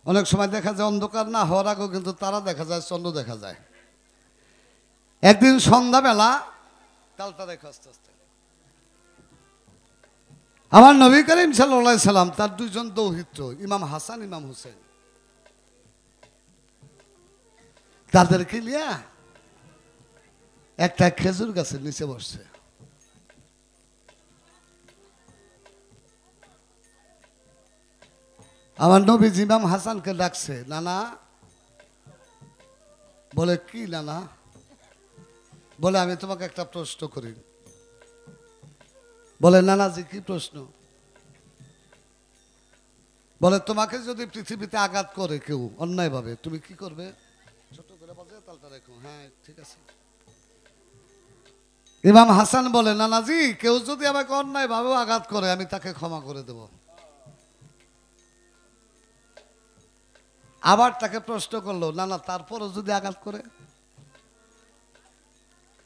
অনেক সময় দেখা যায় অন্ধকার না হওয়ার আগেও কিন্তু তারা দেখা যায়, চন্দ্র দেখা যায়। একদিন সন্ধ্যাবেলা তালটা দেখো আস্তে আস্তে, আমার নবী করিম সাল্লাল্লাহু আলাইহি সাল্লাম তার দুইজন দৌহিত্র ইমাম হাসান ইমাম হুসেন, তাদেরকে নিয়ে একটা খেজুর গাছের নিচে বসছে। আমার নবীজি ইমাম হাসানকে ডাকছে, নানা। বলে কি নানা? বলে আমি তোমাকে একটা প্রশ্ন করি। বলে নানাজি কি প্রশ্ন? বলে তোমাকে যদি পৃথিবীতে আঘাত করে কেউ অন্যায়ভাবে, তুমি কি করবে? ছোট করে বলছে, তালটা রেখো। হ্যাঁ ঠিক আছে। ইমাম হাসান বলে, নানাজি কেউ যদি আমাকে অন্যায়ভাবে আঘাত করে আমি তাকে ক্ষমা করে দেব। আবার তাকে প্রশ্ন করলো, নানা তারপরও যদি আঘাত করে?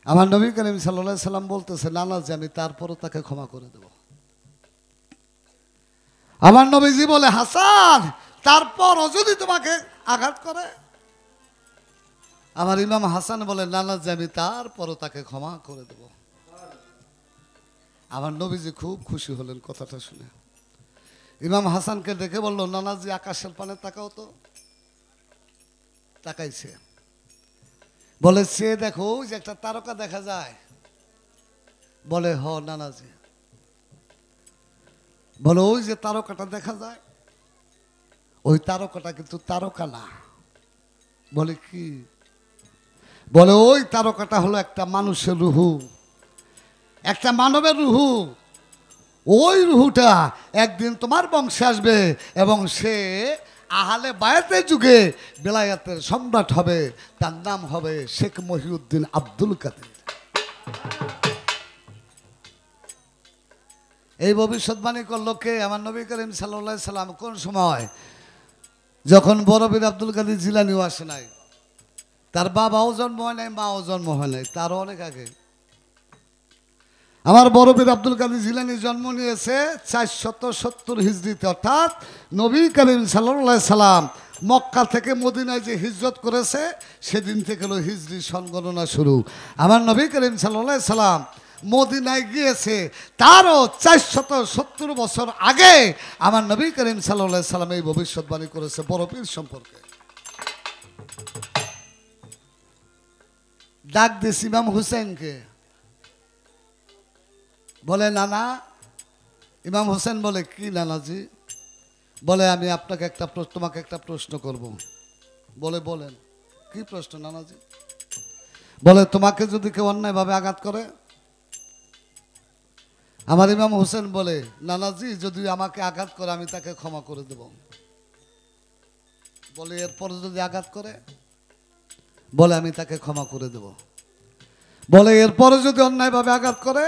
আমার নবী করিম সাল্লাল্লাহু আলাইহি সাল্লাম বলতেছে, নানাজি আমি তারপরও তাকে ক্ষমা করে দেব। আমার নবীজি বলে, হাসান তারপরও যদি তোমাকে আঘাত করে? আমার ইমাম হাসান বলে, নানাজি আমি তারপরও তাকে ক্ষমা করে দেব। আমার নবীজি খুব খুশি হলেন কথাটা শুনে। ইমাম হাসানকে দেখে বলল, নানাজি আকাশের পানে তাকাও তো। তাকাইছে, বলে সে দেখো ওই যে একটা তারকা দেখা যায়। বলে হ নানাজি। বলে ওই যে তারকাটা দেখা যায়, ওই তারকাটা কিন্তু তারকা না। বলে কি? বলে ওই তারকাটা হলো একটা মানুষের রুহু, একটা মানবের রুহু। ওই রুহুটা একদিন তোমার বংশে আসবে এবং সে আহলে বায়াতের যুগে বেলায়েতের সম্রাট হবে। তার নাম হবে শেখ মহিউদ্দিন আব্দুল কাদের। এই ভবিষ্যৎবাণী করলো কে? আমার নবী করিম সাল্লাল্লাহু আলাইহি সাল্লাম। কোন সময়? যখন বড় পীর আব্দুল কাদের জিলানীও আসে নাই, তার বাবাও জন্ম হয় নাই, মাও জন্ম হয় নাই, তারও অনেক আগে। আমার বড় পীর আব্দুল কাদের জিলানী জন্ম নিয়েছে 470 হিজরিতে, অর্থাৎ নবী করিম সাল্লাল্লাহু আলাইহি সাল্লাম মক্কা থেকে মদিনায় যে হিজরত করেছে সেদিন থেকে হলো হিজরি সনগণনা শুরু। আমার নবী করিম সাল্লাল্লাহু আলাইহি সাল্লাম মদিনায় গিয়েছে তারও 470 বছর আগে আমার নবী করিম সাল্লাল্লাহু আলাইহি সাল্লাম এই ভবিষ্যৎবাণী করেছে বড় পীর সম্পর্কে। ডাক দিস ইমাম হুসেনকে, বলে নানা। ইমাম হোসেন বলে কি নানাজি? বলে আমি আপনাকে তোমাকে একটা প্রশ্ন করব। বলে বলেন কি প্রশ্ন নানাজি? বলে তোমাকে যদি কেউ অন্যায়ভাবে আঘাত করে? আমার ইমাম হোসেন বলে, নানাজি যদি আমাকে আঘাত করে আমি তাকে ক্ষমা করে দেব। বলে এরপর যদি আঘাত করে? বলে আমি তাকে ক্ষমা করে দেব। বলে এরপরে যদি অন্যায়ভাবে আঘাত করে?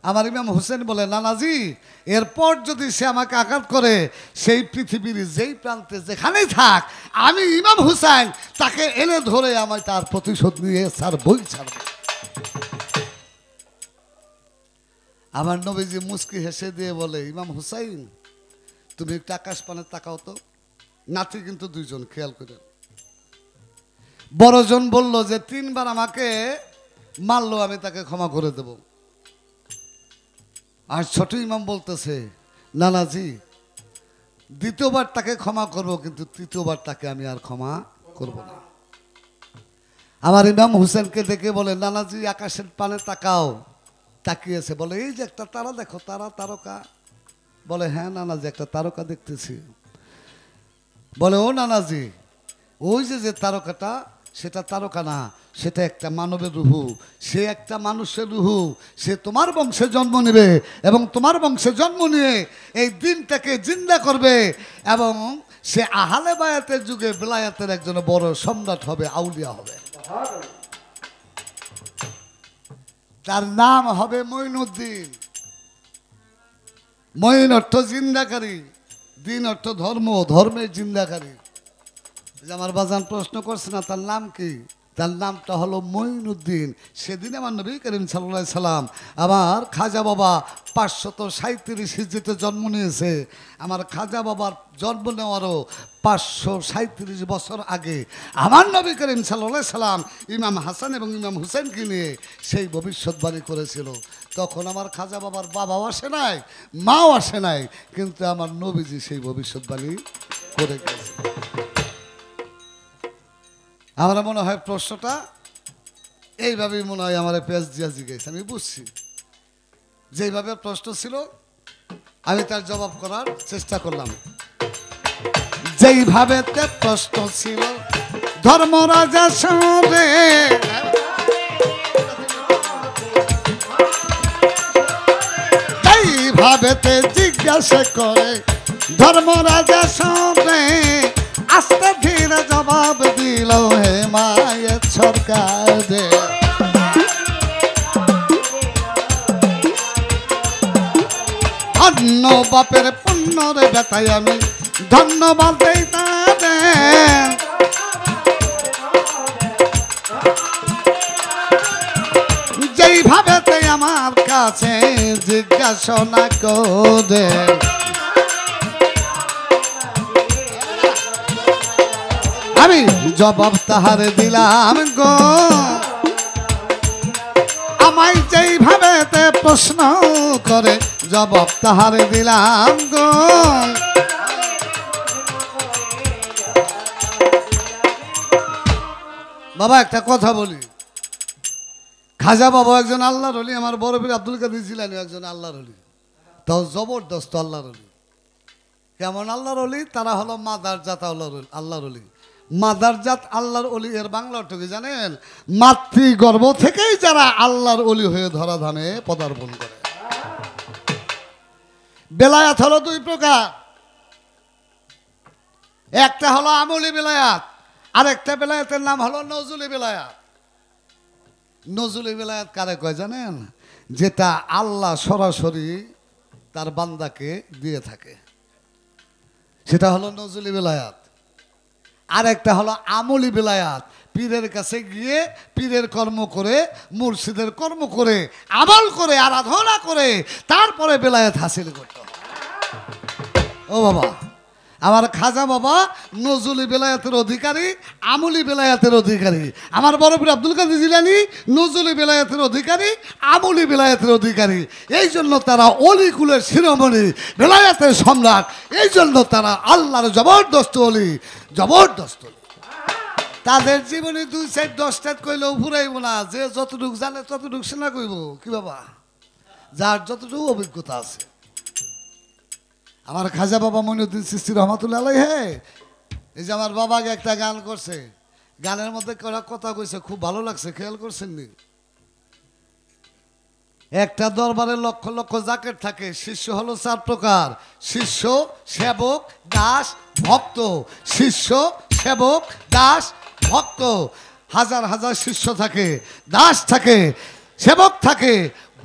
আমার ইমাম হোসেন বলে, নানাজি এরপর যদি সে আমাকে আঘাত করে সেই পৃথিবীর যেই প্রান্তে যেখানেই থাক, আমি ইমাম হুসাইন তাকে এনে ধরে আমি তার প্রতিশোধ নিয়ে ছাড়বই ছাড়ব। আমার নবীজি মুস্কি হেসে দিয়ে বলে, ইমাম হুসাইন তুমি একটু আকাশ পানে তাকাও তো। নাতি কিন্তু দুইজন, খেয়াল করে। বড়জন বলল যে 3 বার আমাকে মারলো আমি তাকে ক্ষমা করে দেব। আর ছোট ইমাম বলতেছে, নানাজি দ্বিতীয়বার তাকে ক্ষমা করব, কিন্তু তৃতীয়বার তাকে আমি আর ক্ষমা করব না। আমার ইমাম হুসেনকে দেখে বলে, নানাজি আকাশের পানে তাকাও। তাকিয়েছে, বলে এই যে একটা তারা দেখো, তারকা। বলে হ্যাঁ নানাজি একটা তারকা দেখতেছি। বলে ও নানাজি ওই যে তারকাটা সেটা তারকা না, সেটা একটা মানবের রুহু। সে একটা মানুষের রুহু। সে তোমার বংশে জন্ম নেবে এবং তোমার বংশে জন্ম নিয়ে এই দিনটাকে জিন্দা করবে এবং সে আহলে বায়াতের যুগে বেলায়েতের একজন বড় সম্রাট হবে, আউলিয়া হবে। তার নাম হবে মঈনুদ্দিন। মঈন অর্থ জিন্দাকারী, দিন অর্থ ধর্ম, ধর্মের জিন্দাকারী। আমার বাজান প্রশ্ন করছে না তার নাম কি? তার নামটা হলো মঈনুদ্দিন। সেদিন আমার নবী করিম সাল্লাল্লাহু আলাইহি সাল্লাম আমার খাজা বাবা 537 হিজরিতে জন্ম নিয়েছে। আমার খাজা বাবার জন্ম নেওয়ারও 537 বছর আগে আমার নবী করিম সাল্লাল্লাহু আলাইহি সাল্লাম ইমাম হাসান এবং ইমাম হুসেনকে নিয়ে সেই ভবিষ্যৎবাণী করেছিল। তখন আমার খাজা বাবার বাবাও আসে নাই, মাও আসে নাই, কিন্তু আমার নবীজি সেই ভবিষ্যৎবাণী করে গেছে। আমার মনে হয় প্রশ্নটা এইভাবেই মনে হয় আমার পেঁয়াজ দিয়া জিজ্ঞেস, আমি বুঝছি যেইভাবে প্রশ্ন ছিল আমি তার জবাব করার চেষ্টা করলাম। যেইভাবে প্রশ্ন ছিল ধর্মরাজা সরে, যেইভাবে জিজ্ঞাসা করে ধর্মরাজা সরে, আস্তে ধীরে জবাব দিল হে মায়ের সরকার। অন্য বাপের পুণ্যরে বেতাই আমি ধন্যবাদ দেই তাদের, যেইভাবে আমার কাছে জিজ্ঞাসা করে। আমি জবাব তাহারে দিলাম গো, আমায় যেইভাবে প্রশ্ন করে জবাব তাহারে দিলাম গো। বাবা একটা কথা বলি, খাজা বাবা একজন আল্লাহর ওলি, আমার বড় পীর আব্দুল কাদের জিলানী একজন আল্লাহর ওলি, তাও জবরদস্ত আল্লাহর ওলি। কেমন আল্লাহর ওলি? তারা হলো মাদারজাত আল্লাহর ওলি। মাদারজাত আল্লাহর ওলি এর বাংলা অর্থ কি জানেন? মাতৃগর্ভ থেকেই যারা আল্লাহর ওলি হয়ে ধরাধামে পদার্পণ করে। বেলায়াত হলো দুই প্রকার, একটা হলো আমলি বেলায়াত, আর একটা বেলায়াতের নাম হলো নজুলি বেলায়াত। নজুলি বেলায়াত কারে কয় জানেন? যেটা আল্লাহ সরাসরি তার বান্দাকে দিয়ে থাকে, সেটা হলো নজুলি বেলায়াত। আর একটা হলো আমলি বেলায়াত, পীরের কাছে গিয়ে পীরের কর্ম করে, মুর্শিদের কর্ম করে, আমল করে, আরাধনা করে তারপরে বেলায়াত হাসিল করতে হবে। ও বাবা, আমার খাজা বাবা নজুলি বেলায়াতের অধিকারী, আমলি বেলায়াতের অধিকারী। আমার বড় পীর আব্দুল কাদের জিলানী নজুলি বেলায়াতের অধিকারী, আমলি বেলায়াতের অধিকারী। এই জন্য তারা অলি কুলের শিরোমণি, বেলায়াতের সম্রাট। এই জন্য তারা আল্লাহর জবরদস্ত অলি, জবরদস্ত অলি। তাদের জীবনে 2-4-10টা কইলেও ফুরাইব না। যে যতটুকু জানে ততটুকু শোনা কইব কি বাবা, যার যতটুকু অভিজ্ঞতা আছে। আমার খাজা বাবা মঈনুদ্দিন চিশতি রহমাতুল্লাহ আলাইহি, এই যে আমার বাবাকে একটা গান করছে, গানের মধ্যে কথা কইছে, খুব ভালো লাগছে, খেয়াল করছেন নি? একটা দরবারে লক্ষ লক্ষ জাকের থাকে, শিষ্য হলো 4 প্রকার: শিষ্য, সেবক, দাস, ভক্ত। শিষ্য, সেবক, দাস, ভক্ত। হাজার হাজার শিষ্য থাকে, দাস থাকে, সেবক থাকে,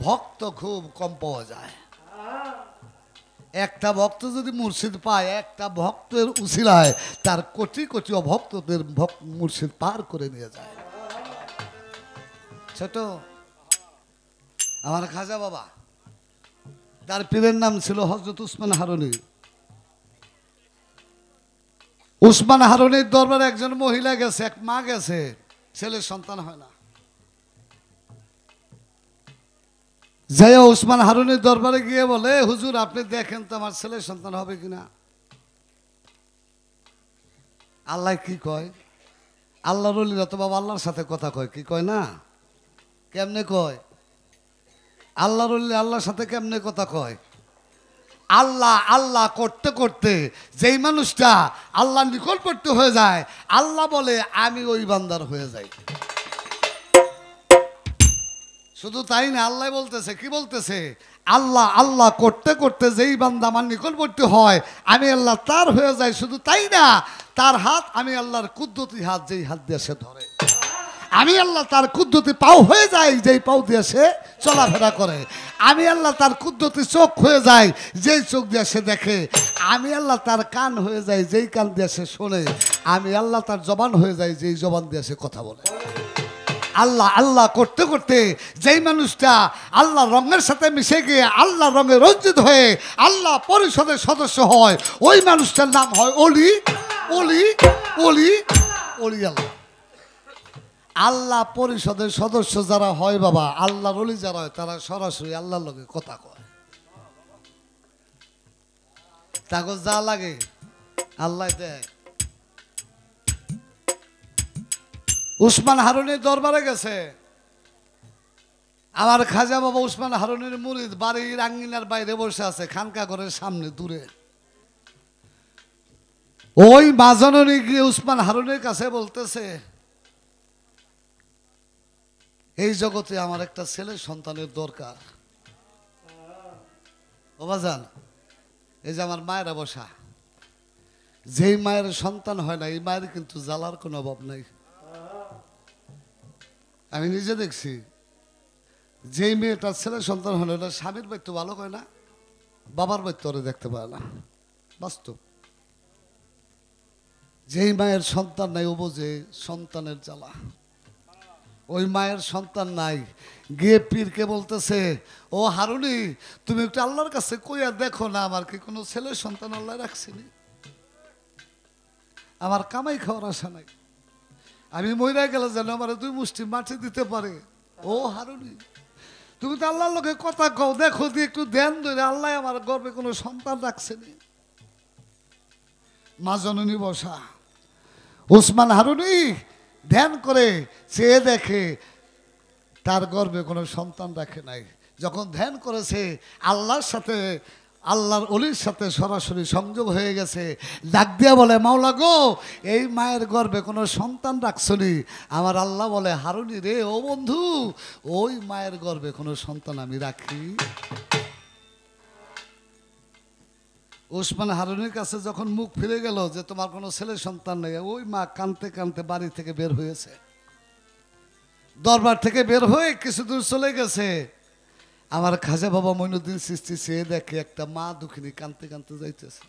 ভক্ত খুব কম পাওয়া যায়। একটা ভক্ত যদি মুর্শিদ পায়, একটা ভক্তের উসিলায় তার কোটি কোটি অভক্তদের মুর্শিদ পার করে নিয়ে যায়। ছোট আমার খাজা বাবা, তার পীরের নাম ছিল হযরত উসমান হারুনি। উসমান হারুনির দরবারে একজন মহিলা গেছে, এক মা গেছে, ছেলের সন্তান হয় না। যাইয়া উসমান হারুনির দরবারে গিয়ে বলে, হুজুর আপনি দেখেন তো আমার ছেলের সন্তান হবে কিনা। আল্লাহ কি কয়? আল্লাহর ওলিরা তো বাবা আল্লাহর সাথে কথা কয়, কি কয় না? কেমনে কয়? আল্লাহর ওলি আল্লাহর সাথে কেমনে কথা কয়? আল্লাহ আল্লাহ করতে করতে যেই মানুষটা আল্লাহ নিকটবর্তী হয়ে যায়, আল্লাহ বলে আমি ওই বান্দার হয়ে যাই। শুধু তাই না, আল্লাহ বলতেছে, কি বলতেছে? আল্লাহ আল্লাহ করতে করতে যেই বান্দা আমার নিকটবর্তী হয়, আমি আল্লাহ তার হয়ে যাই। শুধু তাই না, তার হাত আমি আল্লাহর কুদরতি হাত, যেই হাত দিয়ে সে ধরে। আমি আল্লাহ তার কুদরতি পাও হয়ে যাই, যেই পাও দিয়ে সে চলাফেরা করে। আমি আল্লাহ তার কুদরতি চোখ হয়ে যাই, যেই চোখ দিয়ে সে দেখে। আমি আল্লাহ তার কান হয়ে যাই, যেই কান দিয়ে সে শোনে। আমি আল্লাহ তার জবান হয়ে যাই, যেই জবান দিয়ে সে কথা বলে। আল্লাহ আল্লাহ করতে করতে যেই মানুষটা আল্লাহ রঙের সাথে মিশে গিয়ে আল্লাহ রঙে রঞ্জিত হয়ে আল্লাহ পরিষদের সদস্য হয়, ওই মানুষটার নাম হয় অলি। অলি অলি অলি আল্লাহ। আল্লাহ পরিষদের সদস্য যারা হয় বাবা, আল্লাহর অলি যারা হয়, তারা সরাসরি আল্লাহর লগে কথা কয়। তাকে যা লাগে আল্লাহ দেয়। উসমান হারুনির দরবারে গেছে আমার খাজা বাবা উসমান হারুনির মুরিদ, বাড়ির আঙ্গিনার বাইরে বসে আছে, খানকা ঘরের সামনে দূরে। ওই মাজননী গিয়ে উসমান হারুনির কাছে বলতেছে, এই জগতে আমার একটা ছেলে সন্তানের দরকার। বাবা জান, এই যে আমার মায়েরা বসা, যেই মায়ের সন্তান হয় না, এই মায়ের কিন্তু জ্বালার কোনো অভাব নাই। আমি নিজে দেখছি, যেই মেয়েটার ছেলে সন্তান হলো, এটা স্বামীর বাড়িতে ভালো হয় না, বাবার বাড়িতে ওরে দেখতে পায় না। বাস্তব। যেই মায়ের সন্তান নাই, ও বোঝে সন্তানের জ্বালা। ওই মায়ের সন্তান নাই, গিয়ে পীরকে বলতেছে, ও হারুনি, তুমি একটু আল্লাহর কাছে কইয়া দেখো না, আমার কি কোনো ছেলের সন্তান আল্লাহ রাখছিনি? আমার কামাই খাওয়ার আশা নাই, আমি মইরা গেলে যেন আমার 2 মুষ্টি মাটি দিতে পারে। ও হারুনি, তুমি তো আল্লাহর লোকে কথা কও, দেখো দিয়ে একটু ধ্যান ধরে, আল্লাহ আমার গর্বে কোনো সন্তান রাখছেনি। মা জননী বসা, উসমান হারুনি ধ্যান করে চেয়ে দেখে তার গর্বে কোনো সন্তান রাখে নাই। যখন ধ্যান করেছে, আল্লাহর সাথে, আল্লাহর অলির সাথে সরাসরি সংযোগ হয়ে গেছে। ডাক দিয়া বলে, মাওলা গো, এই মায়ের গর্বে কোনো সন্তান রাখছনি? আমার আল্লাহ বলে, হারুনি রে, ও বন্ধু, ওই মায়ের গর্বে কোনো সন্তান আমি রাখি। উসমান হারুনির কাছে যখন মুখ ফিরে গেল যে তোমার কোনো ছেলে সন্তান নেই, ওই মা কাঁদতে কাঁদতে বাড়ি থেকে বের হয়েছে। দরবার থেকে বের হয়ে কিছু দূর চলে গেছে। আমার খাজা বাবা মঈনুদ্দিন চিশতি চেয়ে দেখে একটা মা দুঃখিনী কাঁদতে কাঁদতে যাইতেছে।